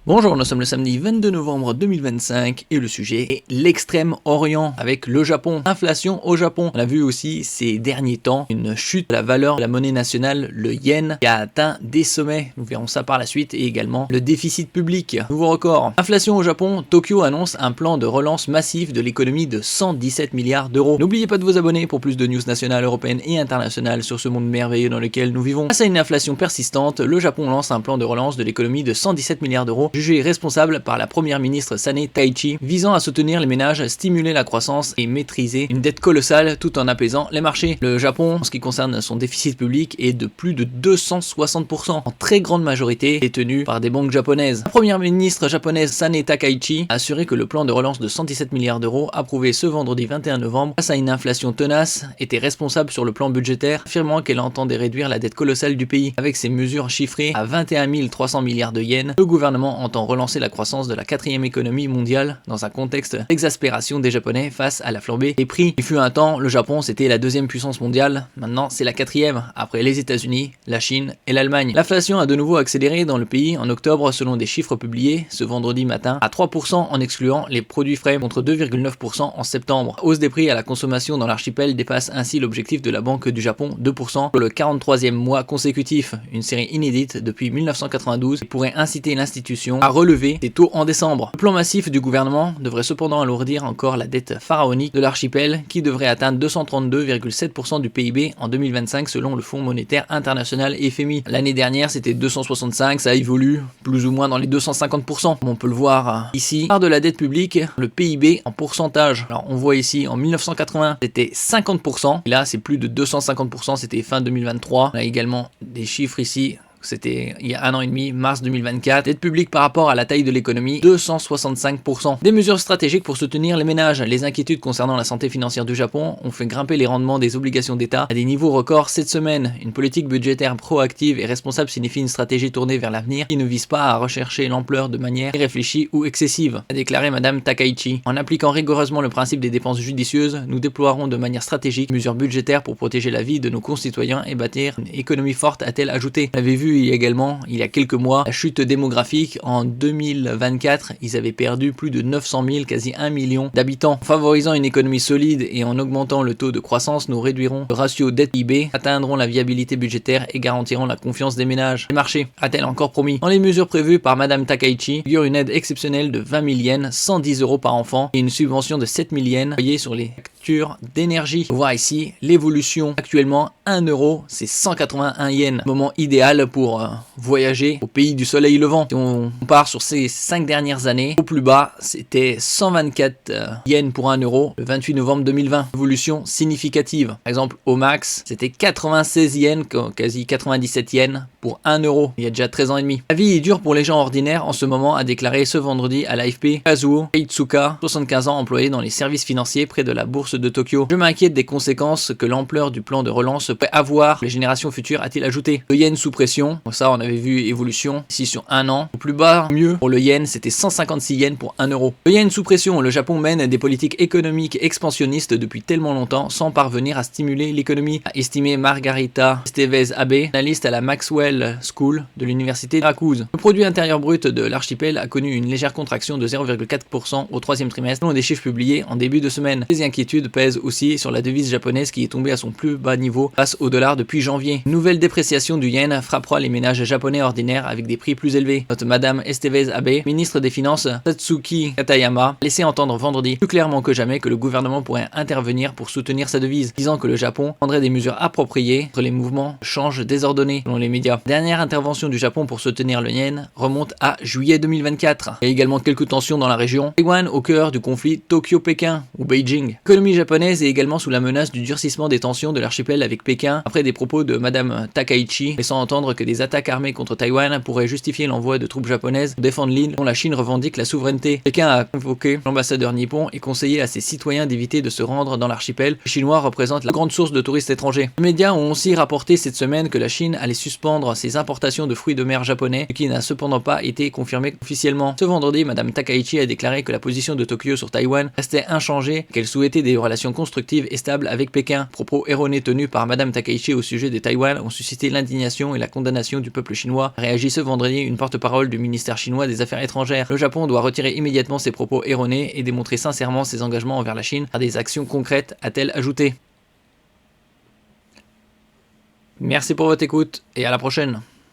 Bonjour, nous sommes le samedi 22 novembre 2025 et le sujet est l'extrême-orient avec le Japon. Inflation au Japon. On a vu aussi ces derniers temps une chute de la valeur de la monnaie nationale, le yen, qui a atteint des sommets. Nous verrons ça par la suite et également le déficit public. Nouveau record. Inflation au Japon. Tokyo annonce un plan de relance massif de l'économie de 117 milliards d'euros. N'oubliez pas de vous abonner pour plus de news nationales, européennes et internationales sur ce monde merveilleux dans lequel nous vivons. Face à une inflation persistante, le Japon lance un plan de relance de l'économie de 117 milliards d'euros. Jugé responsable par la première ministre Sane Taichi, visant à soutenir les ménages, stimuler la croissance et maîtriser une dette colossale tout en apaisant les marchés. Le Japon, en ce qui concerne son déficit public, est de plus de 260%, en très grande majorité détenu par des banques japonaises. La première ministre japonaise Sane Takaichi a assuré que le plan de relance de 117 milliards d'euros approuvé ce vendredi 21 novembre face à une inflation tenace était responsable sur le plan budgétaire, affirmant qu'elle entendait réduire la dette colossale du pays. Avec ces mesures chiffrées à 21 300 milliards de yens, le gouvernement entend relancer la croissance de la quatrième économie mondiale dans un contexte d'exaspération des Japonais face à la flambée des prix. Il fut un temps, le Japon c'était la deuxième puissance mondiale, maintenant c'est la quatrième, après les États-Unis, la Chine et l'Allemagne. L'inflation a de nouveau accéléré dans le pays en octobre selon des chiffres publiés ce vendredi matin à 3% en excluant les produits frais contre 2,9% en septembre. La hausse des prix à la consommation dans l'archipel dépasse ainsi l'objectif de la Banque du Japon, 2%, pour le 43e mois consécutif, une série inédite depuis 1992 qui pourrait inciter l'institution à relever des taux en décembre. Le plan massif du gouvernement devrait cependant alourdir encore la dette pharaonique de l'archipel qui devrait atteindre 232,7% du PIB en 2025 selon le Fonds monétaire international FMI. L'année dernière c'était 265, ça évolue plus ou moins dans les 250%. Comme on peut le voir ici, part de la dette publique, le PIB en pourcentage. Alors on voit ici en 1980 c'était 50%, et là c'est plus de 250%, c'était fin 2023. On a également des chiffres ici. C'était il y a un an et demi, mars 2024. Dette publique par rapport à la taille de l'économie, 265%. Des mesures stratégiques pour soutenir les ménages. Les inquiétudes concernant la santé financière du Japon ont fait grimper les rendements des obligations d'État à des niveaux records cette semaine. Une politique budgétaire proactive et responsable signifie une stratégie tournée vers l'avenir qui ne vise pas à rechercher l'ampleur de manière irréfléchie ou excessive, a déclaré Madame Takaichi. En appliquant rigoureusement le principe des dépenses judicieuses, nous déploierons de manière stratégique mesures budgétaires pour protéger la vie de nos concitoyens et bâtir une économie forte, a-t-elle ajouté. Vous l'avez vu également il y a quelques mois la chute démographique. En 2024 ils avaient perdu plus de 900 000, quasi 1 million d'habitants. En favorisant une économie solide et en augmentant le taux de croissance, nous réduirons le ratio dette PIB, atteindrons la viabilité budgétaire et garantirons la confiance des ménages. Les marchés, a-t-elle encore promis. Dans les mesures prévues par Madame Takaichi figure une aide exceptionnelle de 20 000 yens, 110 € par enfant, et une subvention de 7 000 yens payée sur les factures d'énergie. On voit ici l'évolution. Actuellement 1 euro c'est 181 yens, moment idéal pour voyager au pays du soleil levant. Si on part sur ces 5 dernières années, au plus bas c'était 124 yens pour 1 euro le 28 novembre 2020. Évolution significative. Par exemple au max c'était 96 yens, quasi 97 yens pour 1 euro il y a déjà 13 ans et demi. La vie est dure pour les gens ordinaires en ce moment, a déclaré ce vendredi à l'AFP Kazuo Keitsuka, 75 ans, employé dans les services financiers près de la bourse de Tokyo. Je m'inquiète des conséquences que l'ampleur du plan de relance peut avoir pour les générations futures, a-t-il ajouté. Le yen sous pression. Bon, ça on avait vu évolution ici sur un an. Au plus bas, mieux pour le yen, c'était 156 yens pour 1 euro. Le yen sous pression. Le Japon mène des politiques économiques expansionnistes depuis tellement longtemps sans parvenir à stimuler l'économie, a estimé Margarita Estevez Abe, analyste à la Maxwell School de l'université de Syracuse. Le produit intérieur brut de l'archipel a connu une légère contraction de 0,4% au troisième trimestre selon des chiffres publiés en début de semaine. Ces inquiétudes pèsent aussi sur la devise japonaise qui est tombée à son plus bas niveau face au dollar depuis janvier. Une nouvelle dépréciation du yen frappera les ménages japonais ordinaires avec des prix plus élevés. Notre Madame Estevez Abe, ministre des Finances Tatsuki Katayama, a laissé entendre vendredi plus clairement que jamais que le gouvernement pourrait intervenir pour soutenir sa devise, disant que le Japon prendrait des mesures appropriées contre les mouvements de change désordonnés selon les médias. Dernière intervention du Japon pour soutenir le yen remonte à juillet 2024. Il y a également quelques tensions dans la région. Taïwan au cœur du conflit Tokyo-Pékin ou Beijing. L'économie japonaise est également sous la menace du durcissement des tensions de l'archipel avec Pékin après des propos de Madame Takaichi laissant entendre que des attaques armées contre Taïwan pourraient justifier l'envoi de troupes japonaises pour défendre l'île dont la Chine revendique la souveraineté. Pékin a convoqué l'ambassadeur nippon et conseillé à ses citoyens d'éviter de se rendre dans l'archipel. Les Chinois représentent la grande source de touristes étrangers. Les médias ont aussi rapporté cette semaine que la Chine allait suspendre ses importations de fruits de mer japonais, ce qui n'a cependant pas été confirmé officiellement. Ce vendredi, Madame Takaichi a déclaré que la position de Tokyo sur Taïwan restait inchangée, qu'elle souhaitait des relations constructives et stables avec Pékin. Propos erronés tenus par Madame Takaichi au sujet de Taïwan ont suscité l'indignation et la condamnation nation du peuple chinois, a réagi ce vendredi une porte-parole du ministère chinois des Affaires étrangères. Le Japon doit retirer immédiatement ses propos erronés et démontrer sincèrement ses engagements envers la Chine par des actions concrètes, a-t-elle ajouté. Merci pour votre écoute et à la prochaine.